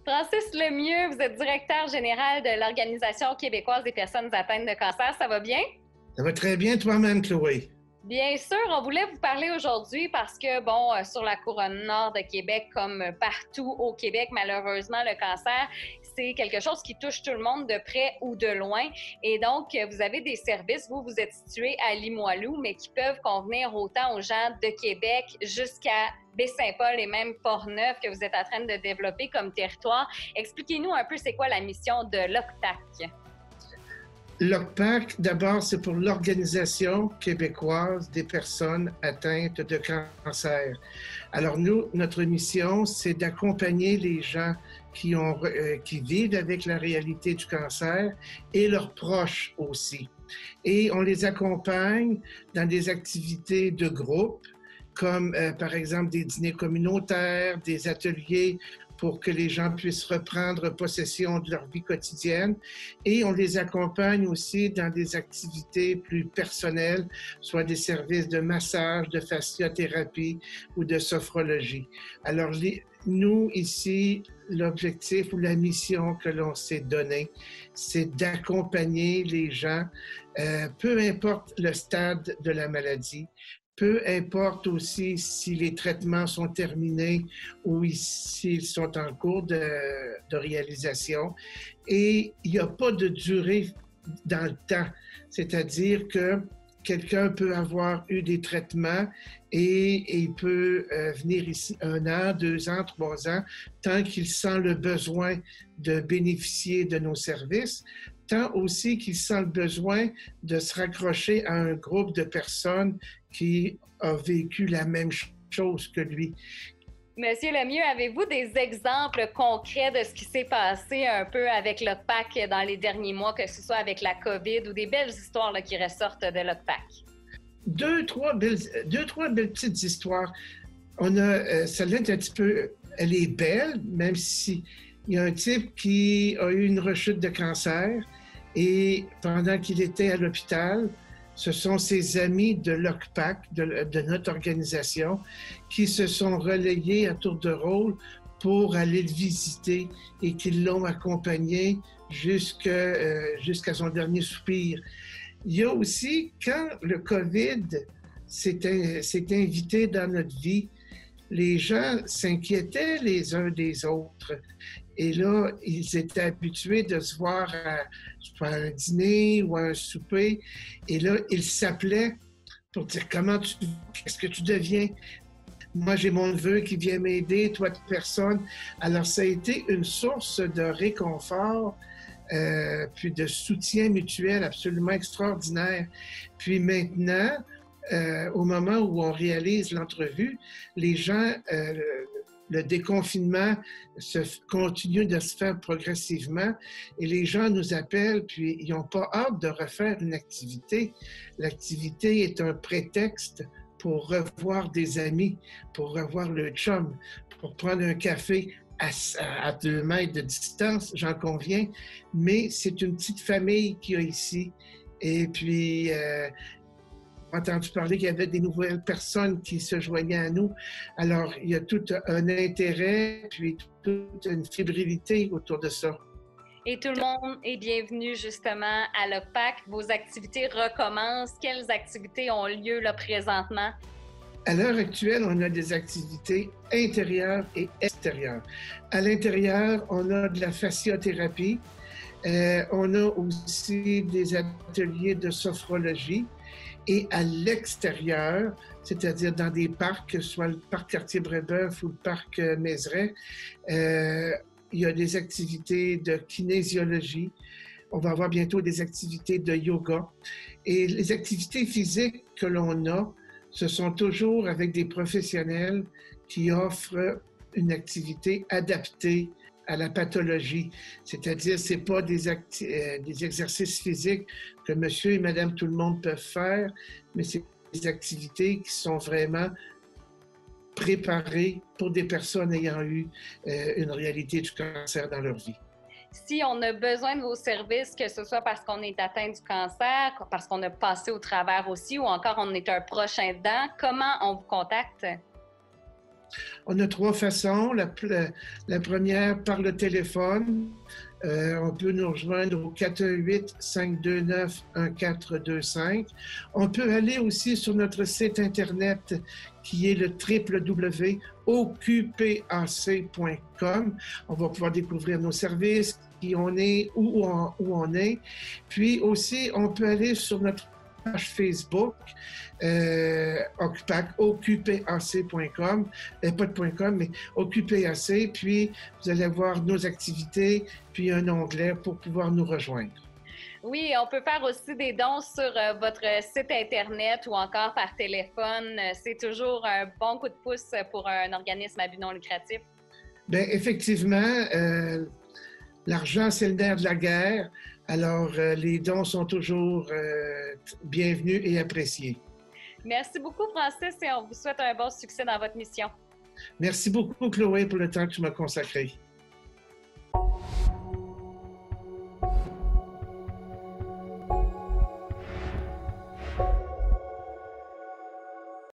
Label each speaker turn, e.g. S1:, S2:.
S1: Francis Lemieux, vous êtes directeur général de l'Organisation québécoise des personnes atteintes de cancer. Ça va bien?
S2: Ça va très bien toi-même, Chloé.
S1: Bien sûr, on voulait vous parler aujourd'hui parce que, sur la couronne nord de Québec, comme partout au Québec, malheureusement, le cancer, c'est quelque chose qui touche tout le monde de près ou de loin. Et donc, vous avez des services, vous êtes situé à Limoilou, mais qui peuvent convenir autant aux gens de Québec jusqu'à Baie-Saint-Paul et même Port-Neuf que vous êtes en train de développer comme territoire. Expliquez-nous un peu c'est quoi la mission de l'OCTAC.
S2: L'OCPAC, d'abord, c'est pour l'Organisation québécoise des personnes atteintes de cancer. Alors nous, notre mission, c'est d'accompagner les gens qui vivent avec la réalité du cancer et leurs proches aussi. Et on les accompagne dans des activités de groupe, comme par exemple des dîners communautaires, des ateliers pour que les gens puissent reprendre possession de leur vie quotidienne. Et on les accompagne aussi dans des activités plus personnelles, soit des services de massage, de fasciothérapie ou de sophrologie. Alors, nous, ici, l'objectif ou la mission que l'on s'est donnée, c'est d'accompagner les gens, peu importe le stade de la maladie, peu importe aussi si les traitements sont terminés ou s'ils sont en cours de réalisation. Et il n'y a pas de durée dans le temps. C'est-à-dire que quelqu'un peut avoir eu des traitements et il peut venir ici 1 an, 2 ans, 3 ans, tant qu'il sent le besoin de bénéficier de nos services, tant aussi qu'il sent le besoin de se raccrocher à un groupe de personnes qui a vécu la même chose que lui.
S1: Monsieur Lemieux, avez-vous des exemples concrets de ce qui s'est passé un peu avec l'OCPAC dans les derniers mois, que ce soit avec la COVID ou des belles histoires là, qui ressortent de l'OCPAC?
S2: Deux, trois belles petites histoires. Celle-là est un petit peu, elle est belle, même si il y a un type qui a eu une rechute de cancer et pendant qu'il était à l'hôpital, ce sont ses amis de l'OCPAC, de notre organisation, qui se sont relayés à tour de rôle pour aller le visiter et qui l'ont accompagné jusqu'à son dernier soupir. Il y a aussi, quand le COVID s'est invité dans notre vie, les gens s'inquiétaient les uns des autres. Et là, ils étaient habitués de se voir à un dîner ou à un souper. Et là, ils s'appelaient pour dire qu'est-ce que tu deviens? Moi, j'ai mon neveu qui vient m'aider, toi, personne. Alors, ça a été une source de réconfort, puis de soutien mutuel absolument extraordinaire. Puis maintenant, au moment où on réalise l'entrevue, les gens, le déconfinement continue de se faire progressivement et les gens nous appellent, puis ils n'ont pas hâte de refaire une activité. L'activité est un prétexte pour revoir des amis, pour revoir le chum, pour prendre un café à 2 mètres de distance, j'en conviens, mais c'est une petite famille qu'il y a ici. Et puis, entendu parler qu'il y avait des nouvelles personnes qui se joignaient à nous. Alors, il y a tout un intérêt, puis toute une fébrilité autour de ça.
S1: Et tout le monde est bienvenu justement à l'OCPAC. Vos activités recommencent. Quelles activités ont lieu là présentement?
S2: À l'heure actuelle, on a des activités intérieures et extérieures. À l'intérieur, on a de la fasciothérapie. On a aussi des ateliers de sophrologie. Et à l'extérieur, c'est-à-dire dans des parcs, que ce soit le parc Cartier-Brébeuf ou le parc Mézeray, il y a des activités de kinésiologie. On va avoir bientôt des activités de yoga. Et les activités physiques que l'on a, ce sont toujours avec des professionnels qui offrent une activité adaptée à la pathologie. C'est-à-dire, ce n'est pas des exercices physiques que monsieur et madame tout le monde peuvent faire, mais c'est des activités qui sont vraiment préparées pour des personnes ayant eu une réalité du cancer dans leur vie.
S1: Si on a besoin de vos services, que ce soit parce qu'on est atteint du cancer, parce qu'on a passé au travers aussi, ou encore on est un proche aidant, comment on vous contacte?
S2: On a 3 façons. La première, par le téléphone. On peut nous rejoindre au 418-529-1425. On peut aller aussi sur notre site Internet qui est le www.oqpac.com. On va pouvoir découvrir nos services, qui on est, où on est. Puis aussi, on peut aller sur notre page Facebook, oqpac.com, pas de .com, mais OQPAC, puis vous allez voir nos activités, puis un onglet pour pouvoir nous rejoindre.
S1: Oui, on peut faire aussi des dons sur votre site Internet ou encore par téléphone. C'est toujours un bon coup de pouce pour un organisme à but non lucratif.
S2: Bien, effectivement, l'argent, c'est le nerf de la guerre. Alors, les dons sont toujours bienvenus et appréciés.
S1: Merci beaucoup, Francis, et on vous souhaite un bon succès dans votre mission.
S2: Merci beaucoup, Chloé, pour le temps que tu m'as consacré.